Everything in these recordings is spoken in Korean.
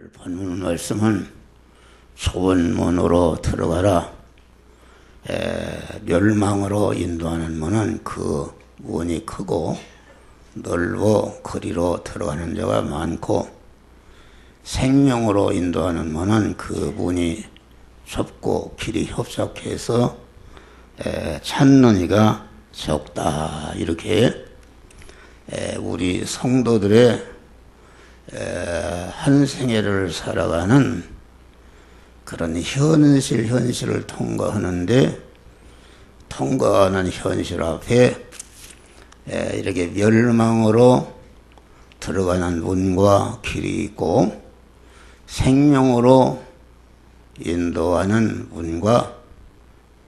본문 말씀은 좁은 문으로 들어가라. 멸망으로 인도하는 문은 그 문이 크고 넓어 거리로 들어가는 자가 많고, 생명으로 인도하는 문은 그 문이 좁고 길이 협착해서 찾는 이가 적다. 이렇게 우리 성도들의 한 생애를 살아가는 그런 현실을 통과하는데, 통과하는 현실 앞에 이렇게 멸망으로 들어가는 문과 길이 있고, 생명으로 인도하는 문과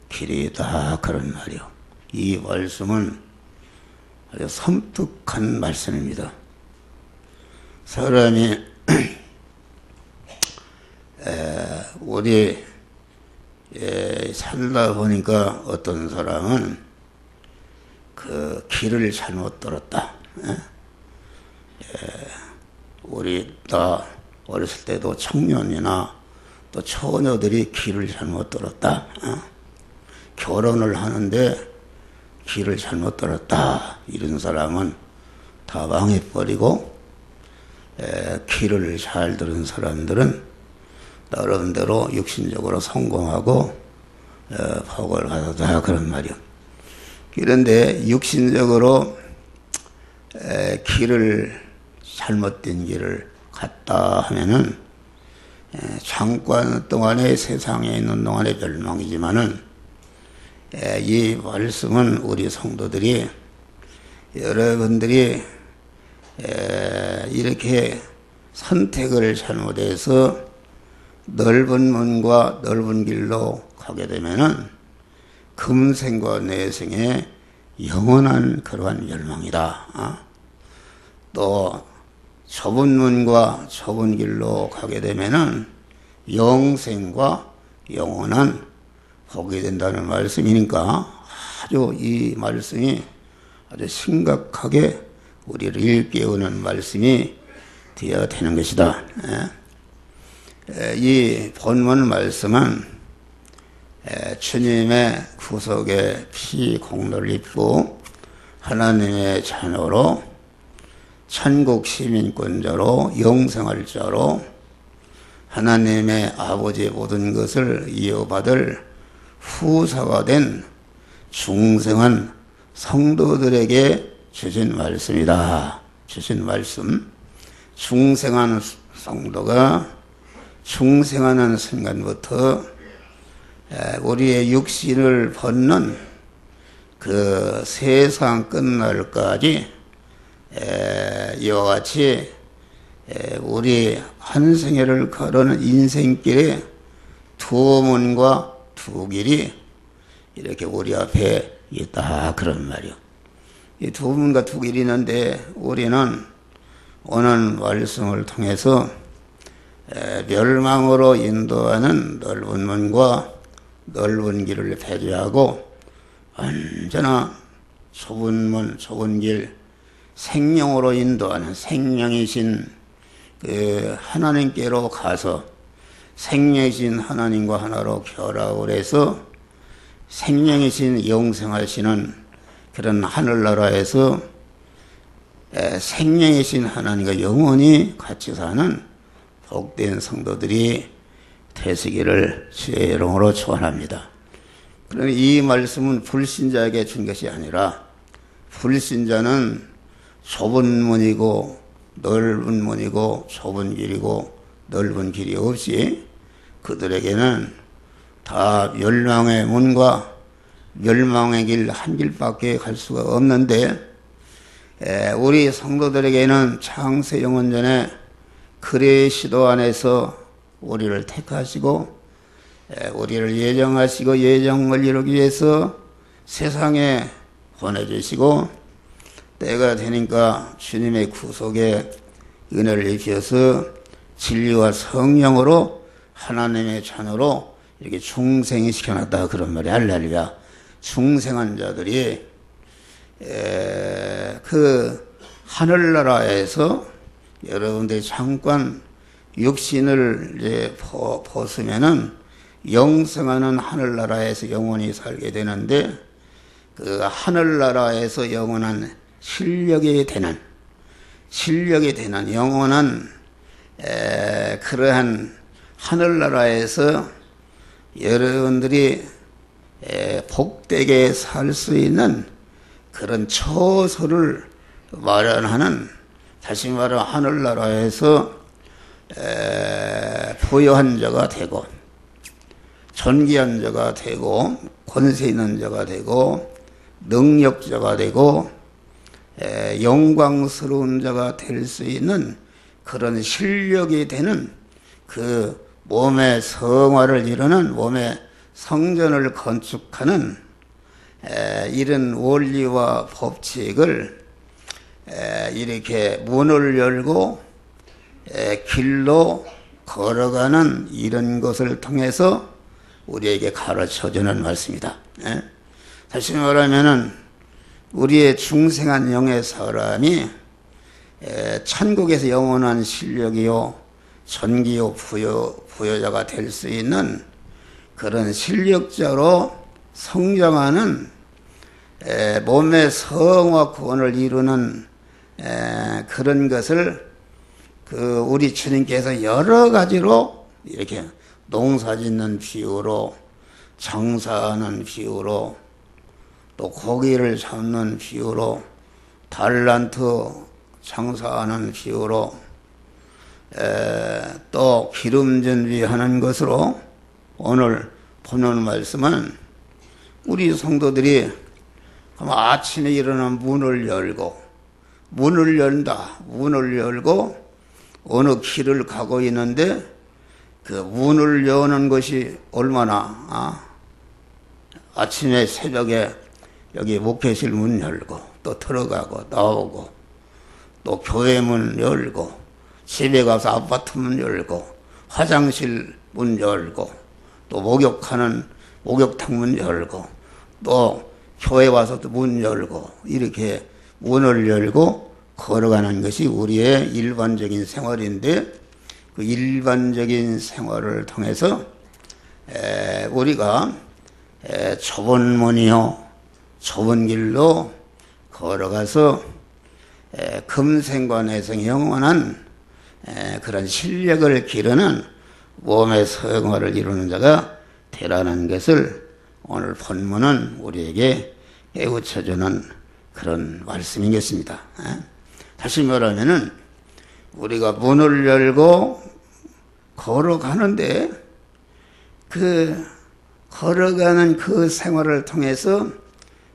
길이 있다, 그런 말이요. 이 말씀은 아주 섬뜩한 말씀입니다. 사람이 우리 살다 보니까 어떤 사람은 그 길을 잘못 들었다. 우리 다 어렸을 때도 청년이나 또 처녀들이 길을 잘못 들었다. 결혼을 하는데 길을 잘못 들었다. 이런 사람은 다 망해버리고, 길을 잘 들은 사람들은 나름대로 육신적으로 성공하고 복을 받았다, 그런 말이요. 그런데 육신적으로 길을 잘못된 길을 갔다 하면은 잠깐 동안에, 세상에 있는 동안의 멸망이지만은, 이 말씀은 우리 성도들이, 여러분들이 이렇게 선택을 잘못해서 넓은 문과 넓은 길로 가게 되면은 금생과 내생에 영원한 그러한 멸망이다. 또 좁은 문과 좁은 길로 가게 되면은 영생과 영원한 복이 된다는 말씀이니까, 아주 이 말씀이 아주 심각하게 우리를 일깨우는 말씀이 되어야 되는 것이다. 이 본문 말씀은 주님의 구속의 피 공로를 입고 하나님의 자녀로, 천국 시민권자로, 영생할 자로 하나님의 아버지의 모든 것을 이어받을 후사가 된 중생한 성도들에게 주신 말씀이다. 주신 말씀. 중생한 성도가 중생하는 순간부터 우리의 육신을 벗는 그 세상 끝날까지 이와 같이 우리 한 생애를 걸어는 인생길에 두 문과 두 길이 이렇게 우리 앞에 있다, 그런 말이요. 이 두 문과 두 길이 있는데, 우리는 오늘 말씀을 통해서 멸망으로 인도하는 넓은 문과 넓은 길을 배제하고, 언제나 좁은 문, 좁은 길, 생명으로 인도하는 생명이신 그 하나님께로 가서 생명이신 하나님과 하나로 결합을 해서 생명이신 영생하시는 그런 하늘나라에서 생명이신 하나님과 영원히 같이 사는 복된 성도들이 되시기를 주의 이름으로 축원합니다. 그러나 이 말씀은 불신자에게 준 것이 아니라, 불신자는 좁은 문이고 넓은 문이고 좁은 길이고 넓은 길이 없이 그들에게는 다 멸망의 문과 멸망의 길 한 길밖에 갈 수가 없는데, 우리 성도들에게는 창세 영원전에 그의 시도 안에서 우리를 택하시고 우리를 예정하시고 예정을 이루기 위해서 세상에 보내주시고, 때가 되니까 주님의 구속에 은혜를 입혀서 진리와 성령으로 하나님의 자녀로 이렇게 중생이 시켜놨다, 그런 말이 할렐루야. 중생한 자들이 그 하늘나라에서 여러분들이 잠깐 육신을 이제 벗으면은 영생하는 하늘나라에서 영원히 살게 되는데, 그 하늘나라에서 영원한 실력이 되는 영원한 그러한 하늘나라에서 여러분들이 복되게 살 수 있는 그런 처소를 마련하는, 다시 말하면 하늘나라에서 부유한 자가 되고 존귀한 자가 되고 권세 있는 자가 되고 능력자가 되고 영광스러운 자가 될 수 있는 그런 실력이 되는, 그 몸의 성화를 이루는, 몸의 성전을 건축하는 이런 원리와 법칙을 이렇게 문을 열고 길로 걸어가는 이런 것을 통해서 우리에게 가르쳐주는 말씀이다. 다시 말하면은 우리의 중생한 영의 사람이 천국에서 영원한 실력이요 전기요 부여자가 될 수 있는 그런 실력자로 성장하는, 몸의 성화 구원을 이루는 그런 것을 우리 주님께서 여러 가지로 이렇게 농사짓는 비유로, 장사하는 비유로, 또 고기를 잡는 비유로, 달란트 장사하는 비유로, 또 기름 준비하는 것으로, 오늘 보는 말씀은 우리 성도들이 아침에 일어나면 문을 열고 어느 길을 가고 있는데, 그 문을 여는 것이 얼마나, 아침에 새벽에 여기 목회실 문 열고 또 들어가고 나오고, 또 교회 문 열고, 집에 가서 아파트 문 열고, 화장실 문 열고, 또 목욕하는 목욕탕 문 열고, 또 교회 와서 또 문 열고, 이렇게 문을 열고 걸어가는 것이 우리의 일반적인 생활인데, 그 일반적인 생활을 통해서 우리가 좁은 문이요 좁은 길로 걸어가서 금생과 내생 영원한 그런 실력을 기르는 몸의 성화를 이루는 자가 되라는 것을 오늘 본문은 우리에게 깨우쳐주는 그런 말씀이겠습니다. 다시 말하면은 우리가 문을 열고 걸어가는데, 그 걸어가는 그 생활을 통해서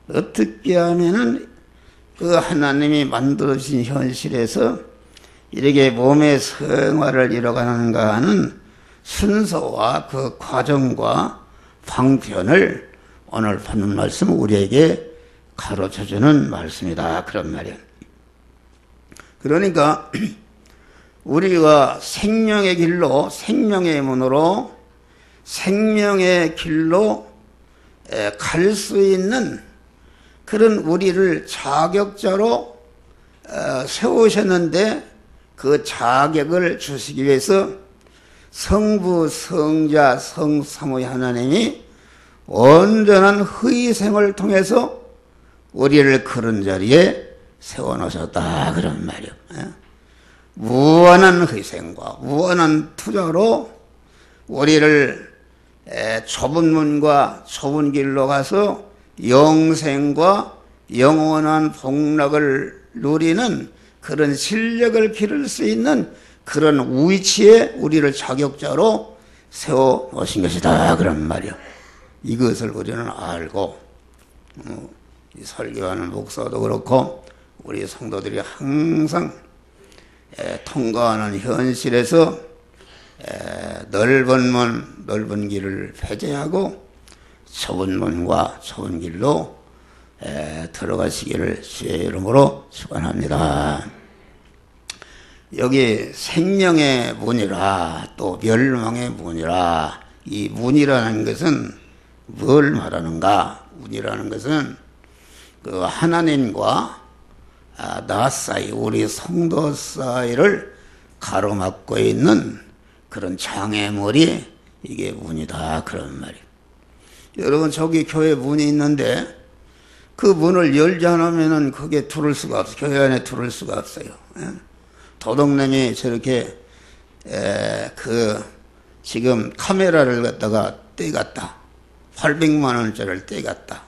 어떻게 하면은 그 하나님이 만들어주신 현실에서 이렇게 몸의 성화를 이뤄가는가 하는 순서와 그 과정과 방편을 오늘 받는 말씀은 우리에게 가르쳐주는 말씀이다, 그런 말이에요. 그러니까 우리가 생명의 길로, 생명의 문으로, 생명의 길로 갈 수 있는 그런 우리를 자격자로 세우셨는데, 그 자격을 주시기 위해서 성부, 성자, 성삼위 하나님이 온전한 희생을 통해서 우리를 그런 자리에 세워놓으셨다, 그런 말이요. 무한한 희생과 무한한 투자로 우리를 좁은 문과 좁은 길로 가서 영생과 영원한 복락을 누리는 그런 실력을 기를 수 있는 그런 위치에 우리를 자격자로 세워 놓으신 것이다, 그런 말이요. 이것을 우리는 알고, 설교하는 목사도 그렇고 우리 성도들이 항상 통과하는 현실에서 넓은 문, 넓은 길을 배제하고 좁은 문과 좁은 길로 들어가시기를 주의 이름으로 축원합니다. 여기 생명의 문이라 또 멸망의 문이라, 이 문이라는 것은 뭘 말하는가? 문이라는 것은 그 하나님과 나 사이, 우리 성도 사이를 가로막고 있는 그런 장애물이 이게 문이다 그런 말이에요. 여러분 저기 교회 문이 있는데 그 문을 열지 않으면은 그게 들어올 수가 없어요. 교회 안에 들어올 수가 없어요. 도둑놈이 저렇게 지금 카메라를 갖다가 떼갔다. 800만 원짜리를 떼갔다.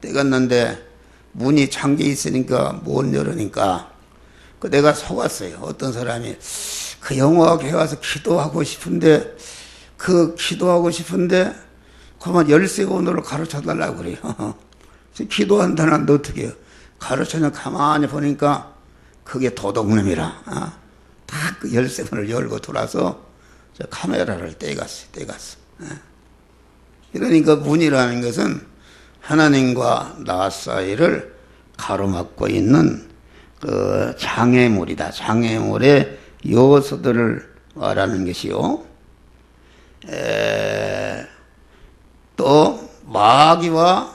떼갔는데 문이 잠겨 있으니까 못 열으니까 내가 속았어요. 어떤 사람이 그 영화교회 와서 기도하고 싶은데 그만 열쇠번호를 가르쳐 달라고 그래요. 기도한다는데 어떻게 해요? 가르쳐는 가만히 보니까 그게 도둑놈이라 다 그 열쇠문을 열고 돌아서 저 카메라를 떼갔어요. 그러니까 문이라는 것은 하나님과 나 사이를 가로막고 있는 그 장애물이다. 장애물의 요소들을 말하는 것이요. 또 마귀와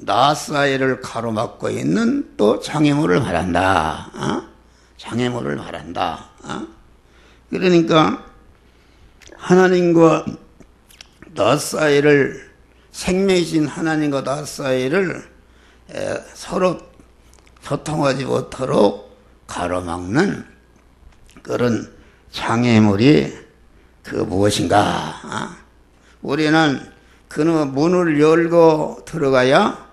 나 사이를 가로막고 있는 또 장애물을 말한다. 장애물을 말한다. 그러니까 하나님과 나 사이를 생명이신 하나님과 나 사이를 서로 소통하지 못하도록 가로막는 그런 장애물이 그 무엇인가? 우리는 그 문을 열고 들어가야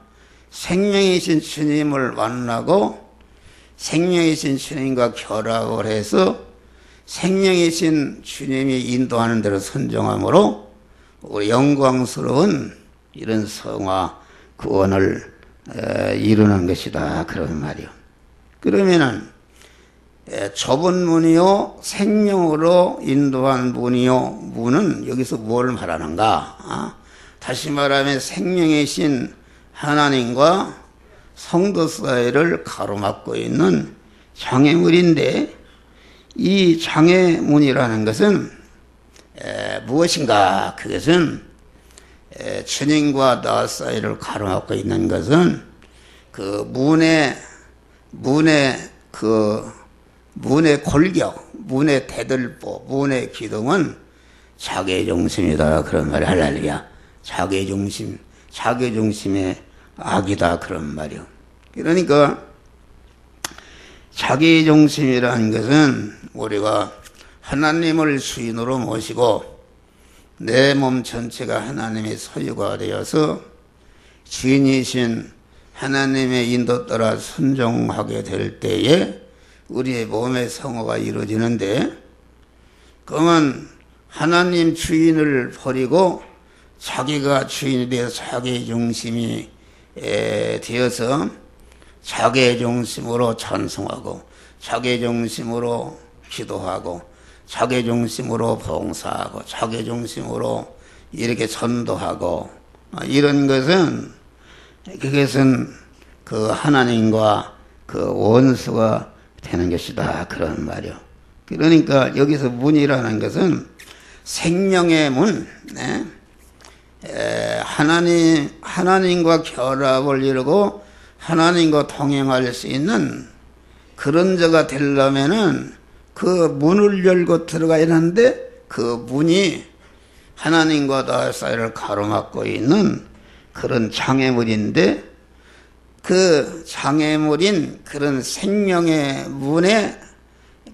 생명이신 주님을 만나고 생명이신 주님과 결합을 해서 생명이신 주님이 인도하는 대로 순종함으로 우리 영광스러운 이런 성화 구원을 이루는 것이다 그런 말이요. 그러면은 좁은 문이요 생명으로 인도한 문이요 문은 여기서 뭘 말하는가? 다시 말하면 생명이신 하나님과 성도 사이를 가로막고 있는 장애물인데 이 장애문이라는 것은 무엇인가? 그것은 주님과 나 사이를 가로막고 있는 것은 그 문의 골격, 문의 대들보, 문의 기둥은 자기중심이다 그런 말이 할렐루야. 자기중심의 악이다 그런 말이요. 그러니까 자기중심이라는 것은 우리가 하나님을 주인으로 모시고 내 몸 전체가 하나님의 소유가 되어서 주인이신 하나님의 인도 따라 순종하게 될 때에 우리의 몸의 성화가 이루어지는데 그러면 하나님 주인을 버리고 자기가 주인이 되어서 자기 중심이 되어서 자기 중심으로 찬송하고 자기 중심으로 기도하고 자기 중심으로 봉사하고 자기 중심으로 이렇게 전도하고 이런 것은 그것은 그 하나님과 그 원수가 되는 것이다 그런 말이요. 그러니까 여기서 문이라는 것은 생명의 문, 하나님과 결합을 이루고 하나님과 동행할 수 있는 그런 자가 되려면은 그 문을 열고 들어가야 하는데 그 문이 하나님과 나 사이를 가로막고 있는 그런 장애물인데 그 장애물인 그런 생명의 문의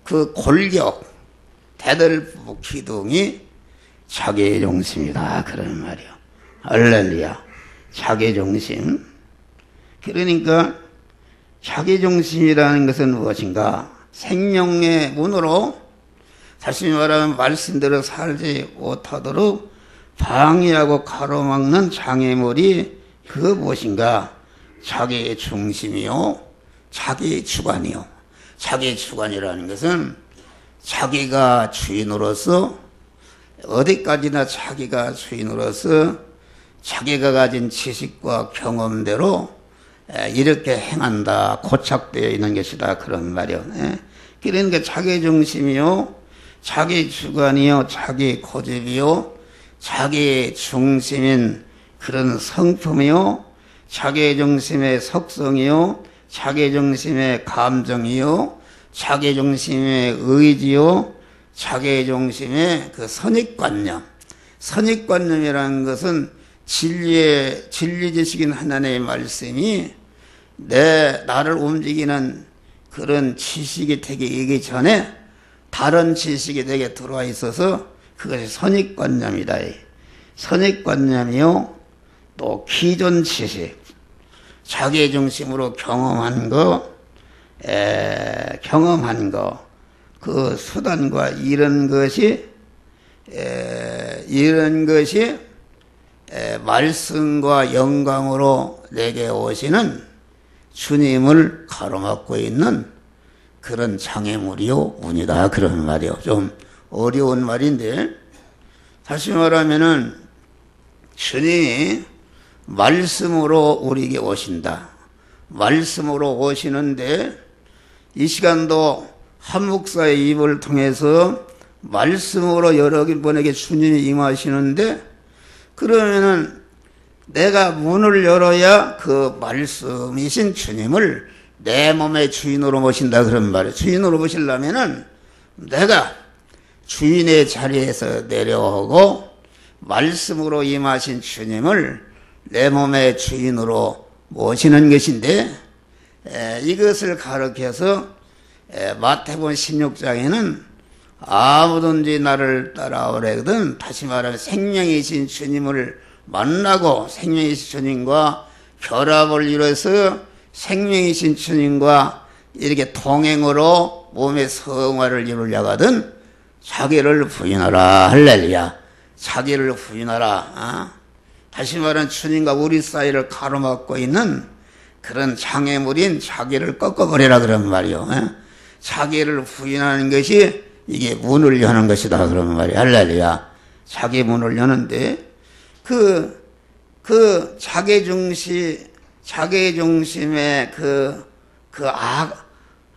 그 골격, 대들보 기둥이 자기중심이다 그런 말이요. 할렐루야. 자기중심. 그러니까 자기중심이라는 것은 무엇인가? 생명의 문으로 다시 말하면 말씀대로 살지 못하도록 방해하고 가로막는 장애물이 그 무엇인가? 자기 중심이요, 자기 주관이요. 자기 주관이라는 것은 자기가 주인으로서 어디까지나 자기가 주인으로서 자기가 가진 지식과 경험대로 이렇게 행한다, 고착되어 있는 것이다 그런 말이요. 그러니까 자기 중심이요, 자기 주관이요, 자기 고집이요, 자기 중심인 그런 성품이요, 자기 중심의 속성이요, 자기 중심의 감정이요, 자기 중심의 의지요, 자기 중심의 그 선입관념, 선입관념이라는 것은 진리 지식인 하나님의 말씀이 나를 움직이는 그런 지식이 되기 전에 다른 지식이 내게 들어와 있어서 그것이 선입관념이다. 선입관념이요, 또 기존 지식, 자기 중심으로 경험한 거, 그 수단과 이런 것이 말씀과 영광으로 내게 오시는 주님을 가로막고 있는 그런 장애물이요, 운이다. 그런 말이요. 좀 어려운 말인데, 다시 말하면은 주님이 말씀으로 우리에게 오신다. 말씀으로 오시는데, 이 시간도 한 목사의 입을 통해서 말씀으로 여러분에게 주님이 임하시는데, 그러면은 내가 문을 열어야 그 말씀이신 주님을 내 몸의 주인으로 모신다. 그런 말이에요. 주인으로 모시려면은 내가 주인의 자리에서 내려오고 말씀으로 임하신 주님을 내 몸의 주인으로 모시는 것인데, 이것을 가르쳐서 마태복음 16장에는 아무든지 나를 따라오래거든, 다시 말하면 생명이신 주님을 만나고 생명이신 주님과 결합을 이뤄서 생명이신 주님과 이렇게 동행으로 몸의 성화를 이루려거든 자기를 부인하라. 할렐루야. 자기를 부인하라. 다시 말하면 주님과 우리 사이를 가로막고 있는 그런 장애물인 자기를 꺾어버리라. 그런 말이요. 자기를 부인하는 것이 이게 문을 여는 것이다. 그런 말이야. 할렐루야. 자기 문을 여는데, 자기 중심의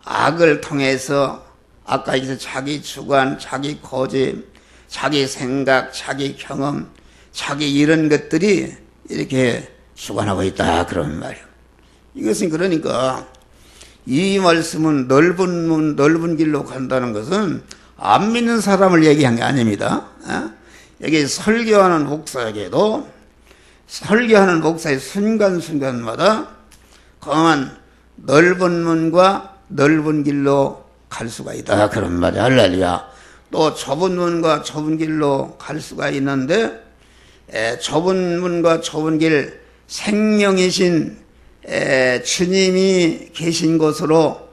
악을 통해서, 아까 여기서 자기 주관, 자기 고집, 자기 생각, 자기 경험, 자기 이런 것들이 이렇게 주관하고 있다. 그런 말이에요. 이것은 그러니까, 이 말씀은 넓은 길로 간다는 것은 안 믿는 사람을 얘기한 게 아닙니다. 여기 설교하는 목사에게도 설교하는 목사의 순간순간마다 그만 넓은 문과 넓은 길로 갈 수가 있다. 그런 말이야. 할렐루야. 또 좁은 문과 좁은 길로 갈 수가 있는데, 좁은 문과 좁은 길, 생명이신 주님이 계신 곳으로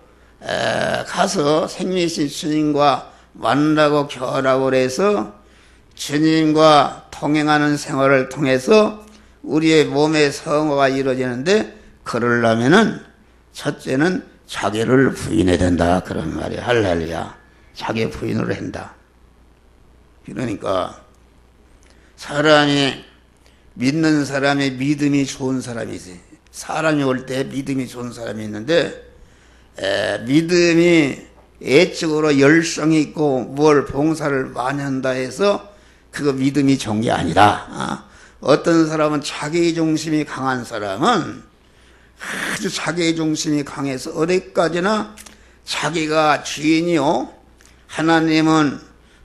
가서 생명이신 주님과 만나고 결합을 해서 주님과 동행하는 생활을 통해서 우리의 몸의 성화가 이루어지는데, 그러려면은 첫째는 자기를 부인해야 된다. 그런 말이야. 할렐루야. 자기 부인을 한다. 그러니까 믿는 사람의 믿음이 좋은 사람이지. 사람이 올 때 믿음이 좋은 사람이 있는데, 믿음이 애적으로 열성이 있고 뭘 봉사를 많이 한다 해서 그거 믿음이 좋은 게 아니라, 어떤 사람은 자기 중심이 강한 사람은 아주 자기 중심이 강해서 어디까지나 자기가 주인이요, 하나님은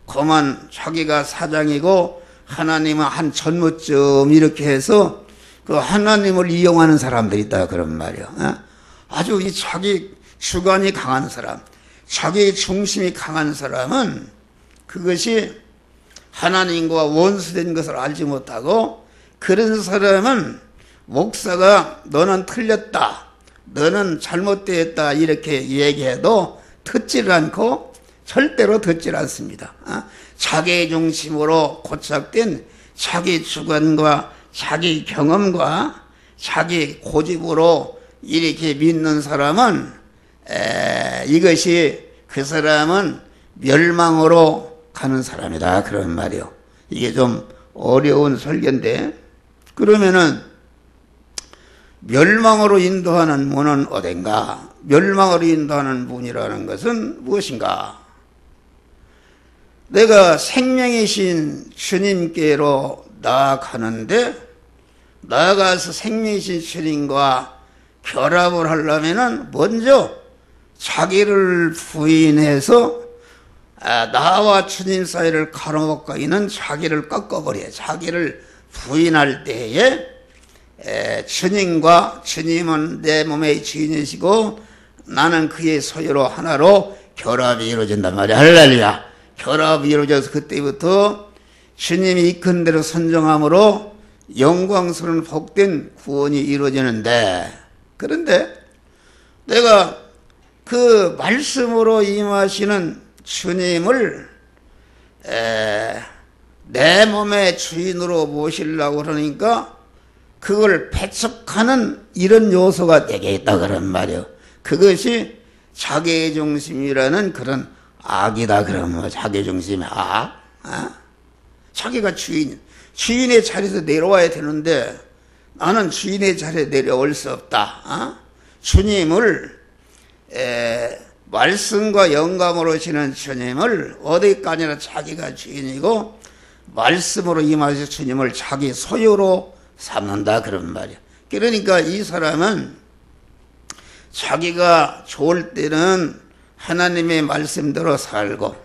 그만 자기가 사장이고 하나님은 한 전무점 이렇게 해서 그 하나님을 이용하는 사람들이 있다. 그런 말이야. 아주 이 자기 주관이 강한 사람, 자기 중심이 강한 사람은 그것이 하나님과 원수된 것을 알지 못하고, 그런 사람은 목사가 너는 틀렸다, 너는 잘못되었다 이렇게 얘기해도 듣질 않고 절대로 듣질 않습니다. 자기 중심으로 고착된 자기 주관과 자기 경험과 자기 고집으로 이렇게 믿는 사람은 이것이 그 사람은 멸망으로 가는 사람이다. 그런 말이요. 이게 좀 어려운 설교인데, 그러면은 멸망으로 인도하는 문은 어딘가? 멸망으로 인도하는 문이라는 것은 무엇인가? 내가 생명이신 주님께로 나아가는데, 나아가서 생명이신 주님과 결합을 하려면은 먼저 자기를 부인해서 나와 주님 사이를 가로막고 있는 자기를 꺾어버려. 자기를 부인할 때에 주님은 내 몸의 주인이시고 나는 그의 소유로 하나로 결합이 이루어진단 말이야. 할렐루야. 결합이 이루어져서 그때부터 주님이 이끈 대로 선정함으로 영광스러운 복된 구원이 이루어지는데, 그런데 내가 그 말씀으로 임하시는 주님을 내 몸의 주인으로 모시려고 그러니까 그걸 배척하는 이런 요소가 내게 있다 그런 말이요. 그것이 자기중심이라는 그런 악이다 그러면 자기중심의 악. 자기가 주인의 자리에서 내려와야 되는데 나는 주인의 자리에 내려올 수 없다. 주님을 말씀과 영감으로 오시는 주님을 어디까지나 자기가 주인이고 말씀으로 임하신 주님을 자기 소유로 삼는다 그런 말이야. 그러니까 이 사람은 자기가 좋을 때는 하나님의 말씀대로 살고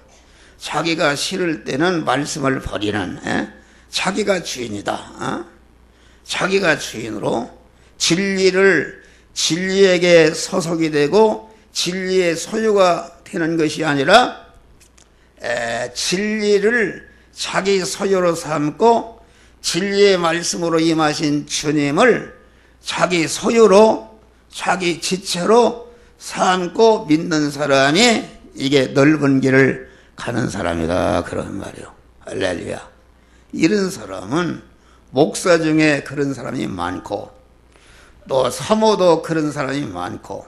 자기가 싫을 때는 말씀을 버리는 자기가 주인이다. 자기가 주인으로 진리에게 소속이 되고 진리의 소유가 되는 것이 아니라 진리를 자기 소유로 삼고 진리의 말씀으로 임하신 주님을 자기 소유로 자기 지체로 삼고 믿는 사람이 이게 넓은 길을 가는 사람이다 그런 말이요. 할렐루야. 이런 사람은 목사 중에 그런 사람이 많고 또 사모도 그런 사람이 많고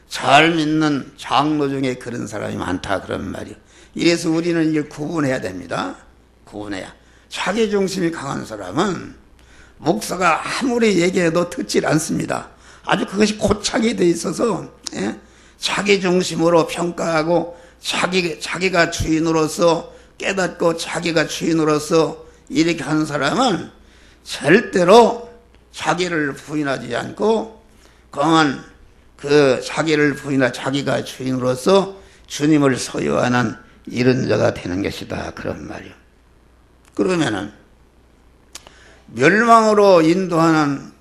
잘 믿는 장로 중에 그런 사람이 많다 그런 말이요. 이래서 우리는 이걸 구분해야 됩니다. 구분해야. 자기중심이 강한 사람은 목사가 아무리 얘기해도 듣질 않습니다. 아주 그것이 고착이 돼 있어서 자기중심으로 평가하고 자기가 주인으로서 깨닫고 자기가 주인으로서 이렇게 하는 사람은 절대로 자기를 부인하지 않고 그만 그 자기를 부인하 자기가 주인으로서 주님을 소유하는 이런 자가 되는 것이다 그런 말이요. 그러면은 멸망으로 인도하는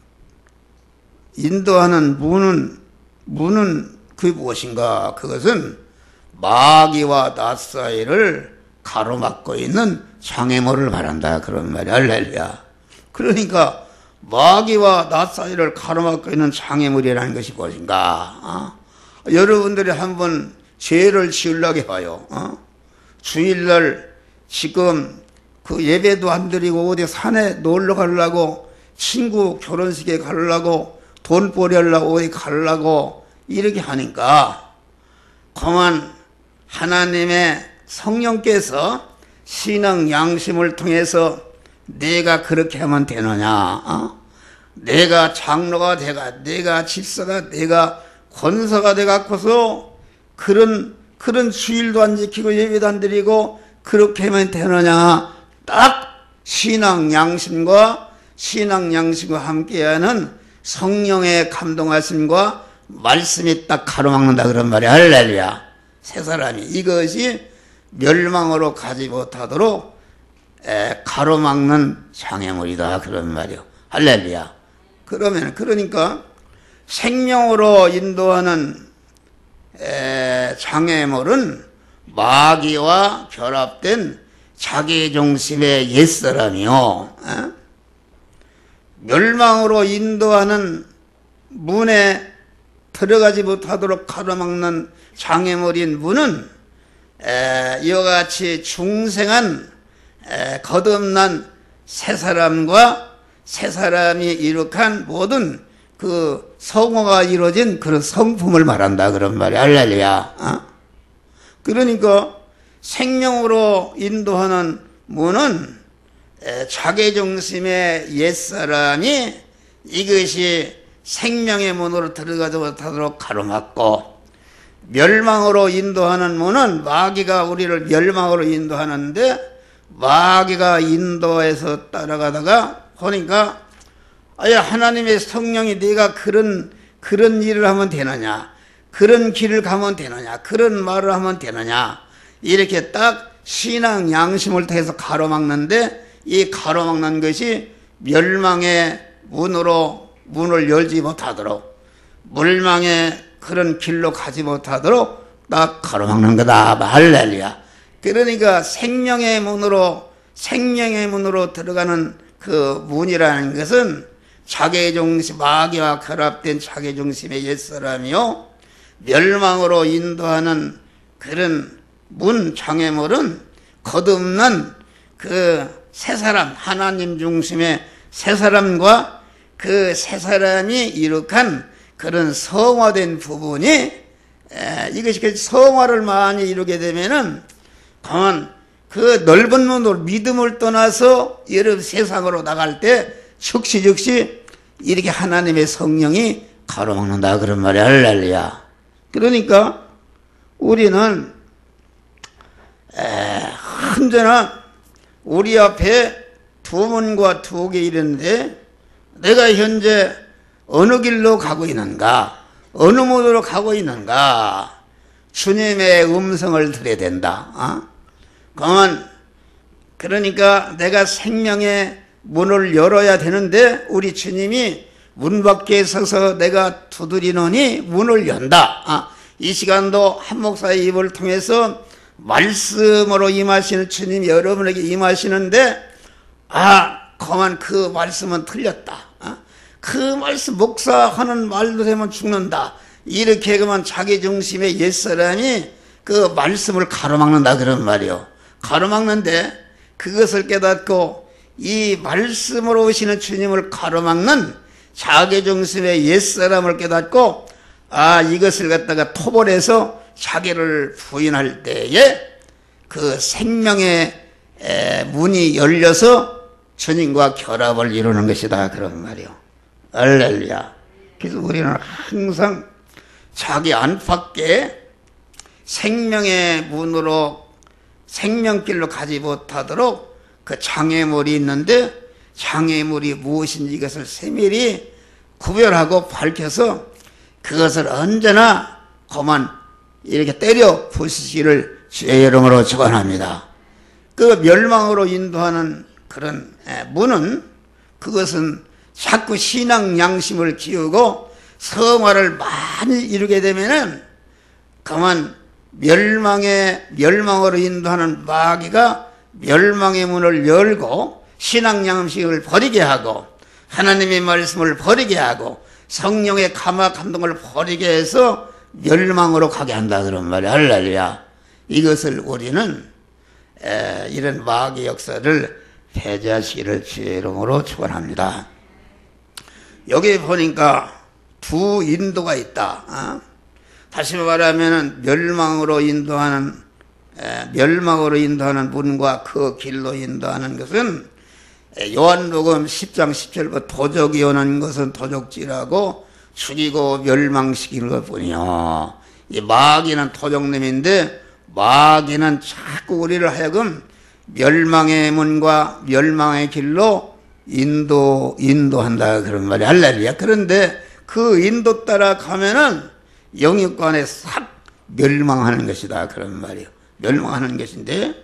문은 그게 무엇인가? 그것은 마귀와 나 사이를 가로막고 있는 장애물을 말한다 그런 말이야. 할렐루야. 그러니까 마귀와 나 사이를 가로막고 있는 장애물이라는 것이 무엇인가? 여러분들이 한번 죄를 지으려고 해봐요. 주일날 지금 그 예배도 안 드리고 어디 산에 놀러 가려고 친구 결혼식에 가려고 돈벌이 하려고 어디 가려고 이렇게 하니까 그만 하나님의 성령께서 신앙 양심을 통해서 내가 그렇게 하면 되느냐? 내가 장로가 돼가, 내가 집사가, 내가 권사가 돼갖고서 그런 주일도 안 지키고 예배도 안 드리고 그렇게 하면 되느냐? 딱 신앙 양심과 함께하는 성령의 감동하심과 말씀이 딱 가로막는다 그런 말이야. 할렐루야. 세 사람이 이것이 멸망으로 가지 못하도록 가로막는 장애물이다 그런 말이요. 할렐루야. 그러니까 생명으로 인도하는 장애물은 마귀와 결합된 자기중심의 옛사람이요. 멸망으로 인도하는 문에 들어가지 못하도록 가로막는 장애물인 문은 이와 같이 중생한 거듭난 새 사람과 새 사람이 이룩한 모든 그 성화가 이루어진 그런 성품을 말한다 그런 말이야. 할렐루야. 그러니까 생명으로 인도하는 문은 자기중심의 옛사람이 이것이 생명의 문으로 들어가지 못하도록 가로막고, 멸망으로 인도하는 문은 마귀가 우리를 멸망으로 인도하는데, 마귀가 인도해서 따라가다가 보니까 하나님의 성령이 네가 그런 일을 하면 되느냐, 그런 길을 가면 되느냐, 그런 말을 하면 되느냐, 이렇게 딱 신앙 양심을 통해서 가로막는데, 이 가로막는 것이 멸망의 문을 열지 못하도록, 멸망의 그런 길로 가지 못하도록 딱 가로막는 거다. 할렐루야. 그러니까 생명의 문으로 들어가는 그 문이라는 것은 자기중심, 마귀와 결합된 자기중심의 옛사람이요, 멸망으로 인도하는 그런 문, 장애물은 거듭난 그 새 사람, 하나님 중심의 새 사람과 그 새 사람이 이룩한 그런 성화된 부분이, 이것이 성화를 많이 이루게 되면은 가만 그 넓은 문으로 믿음을 떠나서 여러 세상으로 나갈 때 즉시 이렇게 하나님의 성령이 가로막는다 그런 말이야. 할렐루야. 그러니까 우리는 언제나 우리 앞에 두 문과 두 개 이런데, 내가 현재 어느 길로 가고 있는가, 어느 문으로 가고 있는가, 주님의 음성을 들어야 된다. 그러니까 내가 생명의 문을 열어야 되는데, 우리 주님이 문 밖에 서서 내가 두드리노니 문을 연다. 이 시간도 한 목사의 입을 통해서 말씀으로 임하시는 주님이 여러분에게 임하시는데, 그만 그 말씀은 틀렸다. 그 말씀, 목사하는 말도 되면 죽는다. 이렇게 그만 자기 중심의 옛사람이 그 말씀을 가로막는다 그런 말이요. 가로막는데 그것을 깨닫고 이 말씀으로 오시는 주님을 가로막는 자기 중심의 옛사람을 깨닫고, 이것을 갖다가 토벌해서 자기를 부인할 때에 그 생명의 문이 열려서 주님과 결합을 이루는 것이다 그런 말이요. 할렐루야. 그래서 우리는 항상 자기 안팎에 생명의 문으로 생명길로 가지 못하도록 그 장애물이 있는데, 장애물이 무엇인지 이것을 세밀히 구별하고 밝혀서 그것을 언제나 그만 이렇게 때려 부수시기를 주의 이름으로 축원합니다. 그 멸망으로 인도하는 그런 문은, 그것은 자꾸 신앙 양심을 키우고 성화를 많이 이루게 되면은 그만 멸망으로 인도하는 마귀가 멸망의 문을 열고 신앙 양심을 버리게 하고 하나님의 말씀을 버리게 하고 성령의 감화 감동을 버리게 해서 멸망으로 가게 한다 그런 말이야. 할렐루야. 이것을 우리는 이런 마귀 역사를 폐지하시기를 주의 이름으로 축원합니다. 여기 보니까 두 인도가 있다. 다시 말하면 멸망으로 인도하는 문과 그 길로 인도하는 것은 요한복음 10장 17번 도적이 오는 것은 도적질하고 죽이고 멸망시키는 것뿐이요. 이 마귀는 도적놈인데, 마귀는 자꾸 우리를 하여금 멸망의 문과 멸망의 길로 인도한다 그런 말이 할렐루야. 그런데 그 인도 따라 가면은 영육간에 싹 멸망하는 것이다 그런 말이요. 멸망하는 것인데,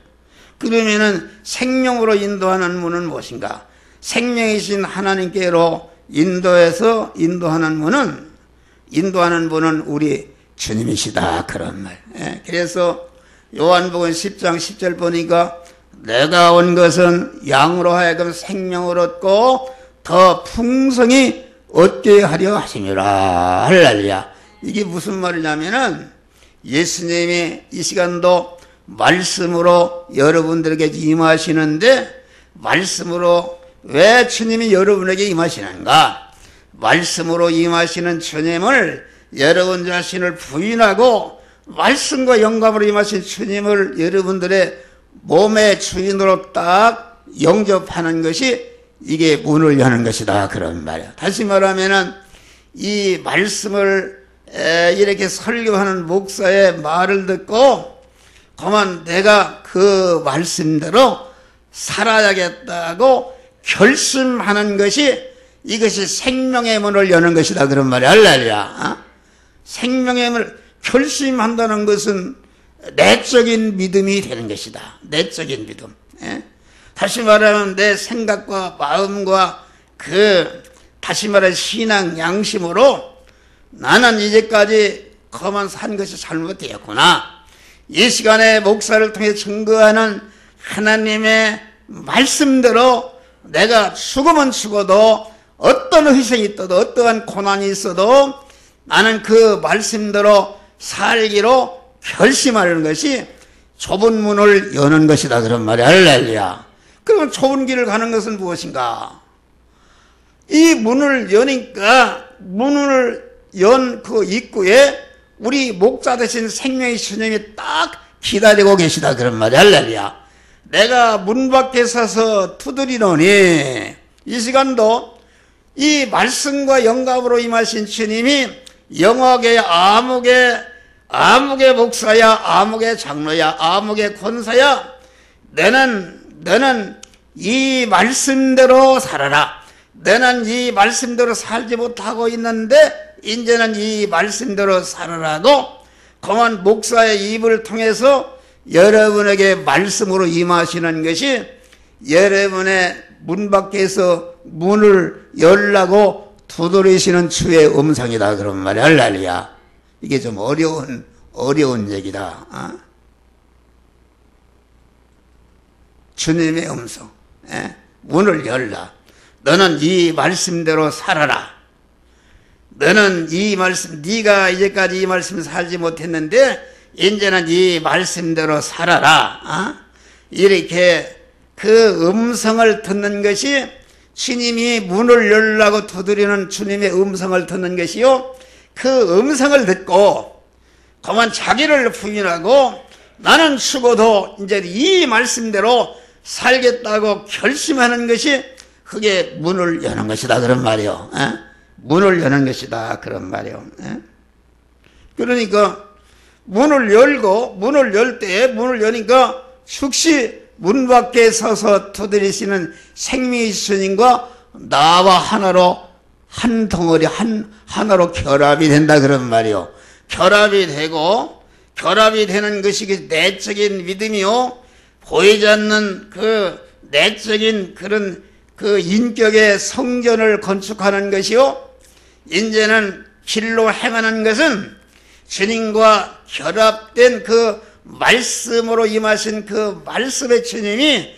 그러면은 생명으로 인도하는 문은 무엇인가? 생명이신 하나님께로 인도하는 문은 우리 주님이시다 그런 말. 그래서 요한복음 10장 10절 보니까 내가 온 것은 양으로 하여금 생명을 얻고 더 풍성히 얻게 하려 하심이라. 할렐루야. 이게 무슨 말이냐면은 예수님이 이 시간도 말씀으로 여러분들에게 임하시는데, 말씀으로 왜 주님이 여러분에게 임하시는가? 말씀으로 임하시는 주님을 여러분 자신을 부인하고 말씀과 영감으로 임하신 주님을 여러분들의 몸의 주인으로 딱 영접하는 것이 이게 문을 여는 것이다 그런 말이야. 다시 말하면은 이 말씀을 이렇게 설교하는 목사의 말을 듣고 그만 내가 그 말씀대로 살아야겠다고 결심하는 것이, 이것이 생명의 문을 여는 것이다 그런 말이야. 할렐루야. 생명의 문을 결심한다는 것은 내적인 믿음이 되는 것이다. 내적인 믿음. 예? 다시 말하면 내 생각과 마음과 다시 말해 신앙 양심으로 나는 이제까지 그만 산 것이 잘못되었구나. 이 시간에 목사를 통해 증거하는 하나님의 말씀대로 내가 죽으면 죽어도 어떤 희생이 있어도 어떠한 고난이 있어도 나는 그 말씀대로 살기로 결심하는 것이 좁은 문을 여는 것이다. 그런 말이야. 할렐루야. 그러면 좁은 길을 가는 것은 무엇인가? 이 문을 여니까 문을 연 그 입구에 우리 목자 되신 생명의 주님이 딱 기다리고 계시다. 그런 말이야. 할렐루야. 내가 문 밖에 서서 두드리노니 이 시간도 이 말씀과 영감으로 임하신 주님이 영화계 아무개 목사야, 아무개 장로야, 아무개 권사야, 너는 이 말씀대로 살아라. 너는 이 말씀대로 살지 못하고 있는데 이제는 이 말씀대로 살아라고 그만 목사의 입을 통해서 여러분에게 말씀으로 임하시는 것이 여러분의 문 밖에서 문을 열라고 두드리시는 주의 음성이다. 그런 말이야. 할렐루야. 이게 좀 어려운 얘기다. 주님의 음성. 문을 열라. 너는 이 말씀대로 살아라. 너는 이 말씀, 네가 이제까지 이 말씀 살지 못했는데 이제는 이 말씀대로 살아라. 이렇게 그 음성을 듣는 것이 주님이 문을 열라고 두드리는 주님의 음성을 듣는 것이요. 그 음성을 듣고 그만 자기를 부인하고 나는 죽어도 이제 이 말씀대로 살겠다고 결심하는 것이 그게 문을 여는 것이다. 그런 말이요. 문을 여는 것이다. 그런 말이요. 그러니까 문을 열고 문을 열 때에 문을 여니까 즉시 문 밖에 서서 두드리시는 생명의 주님과 나와 하나로 한 덩어리 하나로 결합이 된다. 그런 말이요. 결합이 되고 결합이 되는 것이 내적인 믿음이요. 보이지 않는 그 내적인 그런 그 인격의 성전을 건축하는 것이요. 이제는 길로 행하는 것은 주님과 결합된 그 말씀으로 임하신 그 말씀의 주님이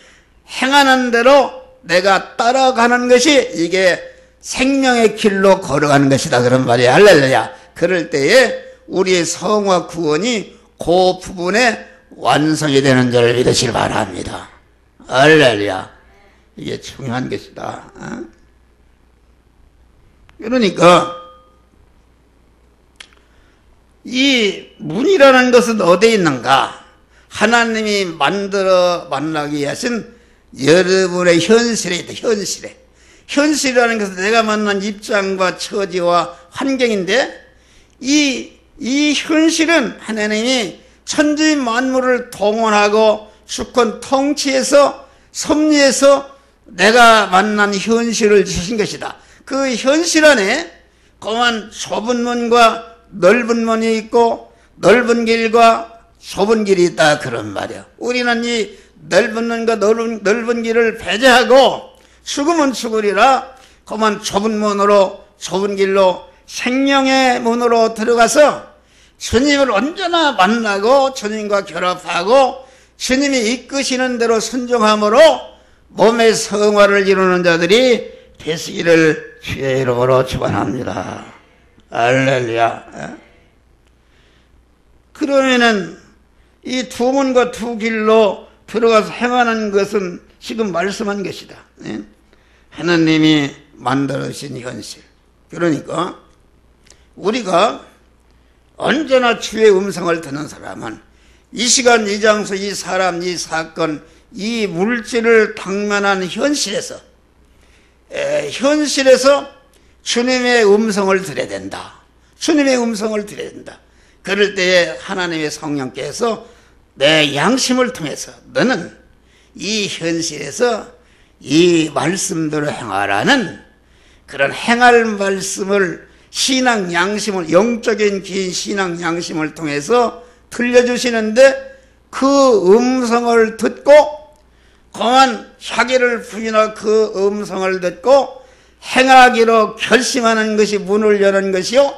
행하는 대로 내가 따라가는 것이 이게 생명의 길로 걸어가는 것이다. 그런 말이야. 할렐루야. 그럴 때에 우리의 성화 구원이 그 부분에 완성이 되는 줄 믿으시길 바랍니다. 할렐루야. 이게 중요한 것이다. 그러니까 이 문이라는 것은 어디에 있는가? 하나님이 만들어 만나게 하신 여러분의 현실에 있다. 현실이라는 것은 내가 만난 입장과 처지와 환경인데 이 현실은 하나님이 천지 만물을 동원하고 주권 통치해서 섭리해서 내가 만난 현실을 주신 것이다. 그 현실 안에 그만 좁은 문과 넓은 문이 있고 넓은 길과 좁은 길이 있다. 그런 말이야. 우리는 이 넓은 문과 넓은 길을 배제하고 죽으면 죽으리라 그만 좁은 문으로 좁은 길로 생명의 문으로 들어가서 주님을 언제나 만나고 주님과 결합하고 주님이 이끄시는 대로 순종함으로 몸의 성화를 이루는 자들이 되시기를 주의 이름으로 축원합니다. 할렐루야. 그러면은 이 두 문과 두 길로 들어가서 행하는 것은 지금 말씀한 것이다. 하나님이 만들어주신 현실. 그러니까 우리가 언제나 주의 음성을 듣는 사람은 이 시간, 이 장소, 이 사람, 이 사건, 이 물질을 당면한 현실에서 주님의 음성을 들어야 된다. 주님의 음성을 들어야 된다. 그럴 때에 하나님의 성령께서 내 양심을 통해서 너는 이 현실에서 이 말씀대로 행하라는 그런 행할 말씀을 신앙 양심을 영적인 긴 신앙 양심을 통해서 들려주시는데 그 음성을 듣고 그만 자기를 부인할 그 음성을 듣고 행하기로 결심하는 것이 문을 여는 것이요,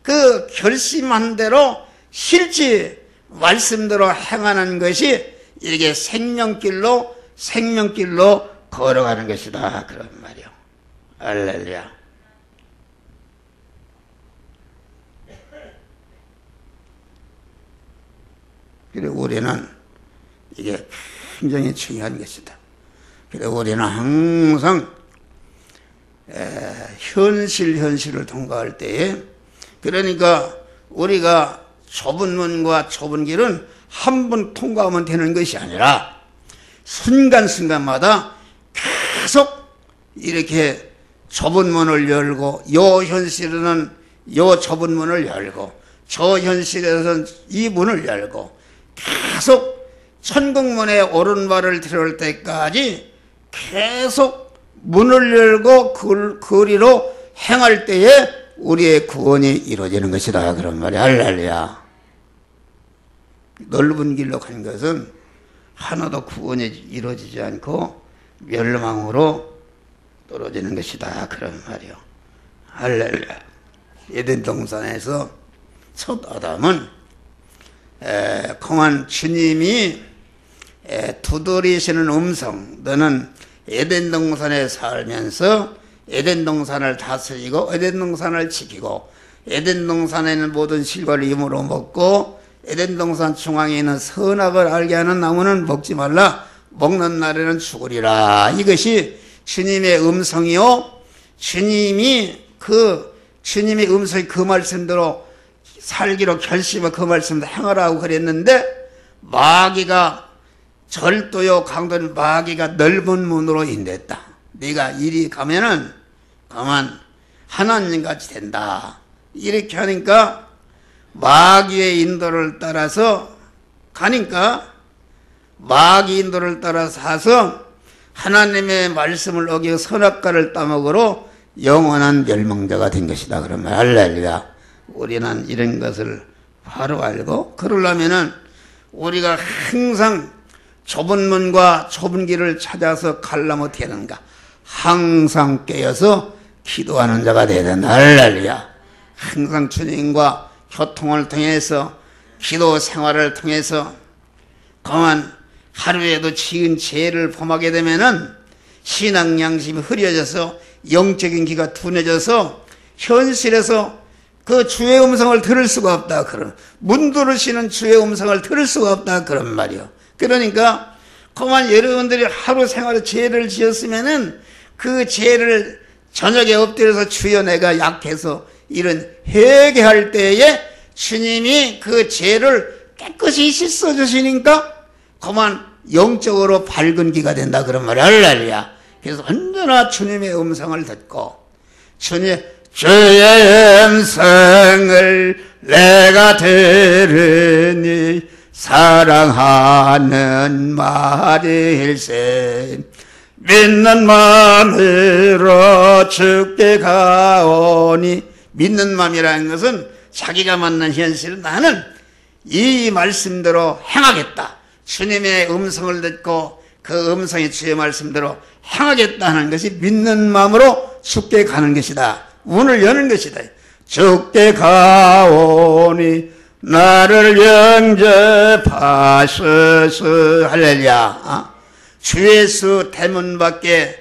그 결심한 대로 실제 말씀대로 행하는 것이 이게 생명길로 걸어가는 것이다, 그런 말이요. 할렐루야. 그리고 우리는 이게 굉장히 중요한 것이다. 그리고 우리는 항상 현실을 통과할 때에, 그러니까 우리가 좁은 문과 좁은 길은 한 번 통과하면 되는 것이 아니라 순간순간마다 계속 이렇게 좁은 문을 열고, 요 현실에는 요 좁은 문을 열고, 저 현실에서는 이 문을 열고, 계속 천국문에 오른발을 들을 때까지 계속 문을 열고 거리로 행할 때에 우리의 구원이 이루어지는 것이다, 그런 말이야. 할렐루야. 넓은 길로 간 것은 하나도 구원이 이루어지지 않고 멸망으로 떨어지는 것이다, 그런 말이요. 할렐루야. 에덴 동산에서 첫 아담은 공한 주님이 두드리시는 음성, 너는 에덴 동산에 살면서 에덴 동산을 다스리고 에덴 동산을 지키고 에덴 동산에 있는 모든 실과를 힘으로 먹고 에덴 동산 중앙에 있는 선악을 알게 하는 나무는 먹지 말라, 먹는 날에는 죽으리라. 이것이 주님의 음성이요, 주님의 음성이 그 말씀대로 살기로 결심을 그 말씀대로 행하라고 그랬는데, 마귀가 절도요 강도는 마귀가 넓은 문으로 인도했다. 네가 이리 가면은 가만 하나님같이 된다, 이렇게 하니까 마귀의 인도를 따라서 가니까, 마귀 인도를 따라서 가서 하나님의 말씀을 어기고 선악과를 따먹으로 영원한 멸망자가 된 것이다, 그런 말. 할렐루야. 우리는 이런 것을 바로 알고, 그러려면은 우리가 항상 좁은 문과 좁은 길을 찾아서 가려면 어떻게 하는가? 항상 깨어서 기도하는 자가 되야 된다. 할렐루야. 항상 주님과 교통을 통해서, 기도 생활을 통해서, 그만 하루에도 지은 죄를 범하게 되면은 신앙 양심이 흐려져서 영적인 기가 둔해져서 현실에서 그 주의 음성을 들을 수가 없다, 그런 문 두르시는 주의 음성을 들을 수가 없다, 그런 말이요. 그러니까 그만 여러분들이 하루 생활에 죄를 지었으면은 그 죄를 저녁에 엎드려서 주여 내가 약해서 이런 회개할 때에 주님이 그 죄를 깨끗이 씻어주시니까 그만 영적으로 밝은 기가 된다, 그런 말이야. 할렐루야. 그래서 언제나 주님의 음성을 듣고, 주의 음성을 내가 들으니 사랑하는 말일세, 믿는 마음으로 주께 가오니. 믿는 마음이라는 것은 자기가 만난 현실은 나는 이 말씀대로 행하겠다, 주님의 음성을 듣고 그 음성이 주의 말씀대로 행하겠다 하는 것이 믿는 마음으로 주께 가는 것이다, 문을 여는 것이다. 주께 가오니 나를 영접하소서. 할렐루야. 주 예수 대문 밖에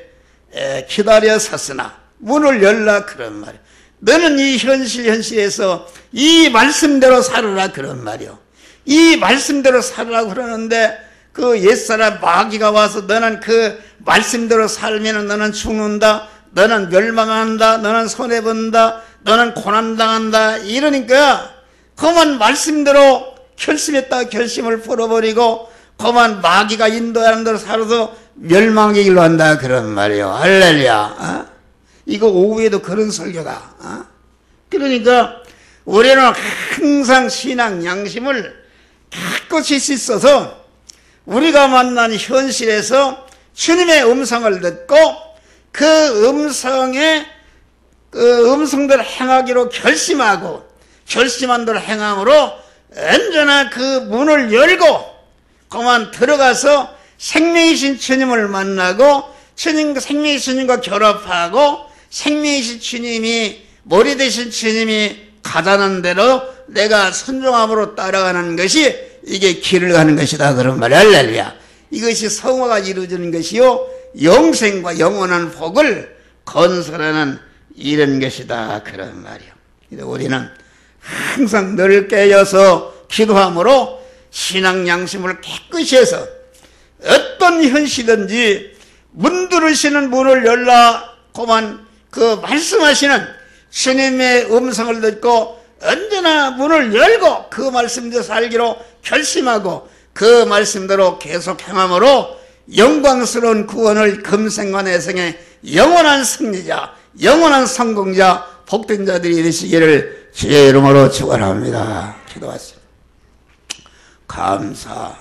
기다려 섰으나 문을 열라, 그런 말이야. 너는 이 현실에서 이 말씀대로 살아라, 그런 말이요. 이 말씀대로 살아라고 그러는데, 그 옛사람 마귀가 와서 너는 그 말씀대로 살면 너는 죽는다, 너는 멸망한다, 너는 손해본다, 너는 고난당한다, 이러니까 그만 말씀대로 결심했다 결심을 풀어버리고 그만 마귀가 인도하는 대로 살아서 멸망의 길로 한다, 그런 말이요. 할렐루야. 이거 오후에도 그런 설교다. 그러니까 우리는 항상 신앙 양심을 깨끗이 씻어서 우리가 만난 현실에서 주님의 음성을 듣고 그 음성대로 행하기로 결심하고 결심한 대로 행함으로 언제나 그 문을 열고 그만 들어가서 생명이신 주님을 만나고 생명이신 주님과 결합하고 생명이신 주님이 머리 되신 주님이 가자는 대로 내가 순종함으로 따라가는 것이 이게 길을 가는 것이다 그런 말이야. 할렐루야. 이것이 성화가 이루어지는 것이요 영생과 영원한 복을 건설하는 이런 것이다 그런 말이야. 우리는 항상 늘 깨어서 기도함으로 신앙 양심을 깨끗이 해서 어떤 현실이든지 문두르시는 문을 열라고만 그 말씀하시는 주님의 음성을 듣고 언제나 문을 열고 그 말씀대로 살기로 결심하고 그 말씀대로 계속 행함으로 영광스러운 구원을 금생과 내생에 영원한 승리자, 영원한 성공자, 복된 자들이 되시기를 주의 이름으로 축원합니다. 기도하시오. 감사.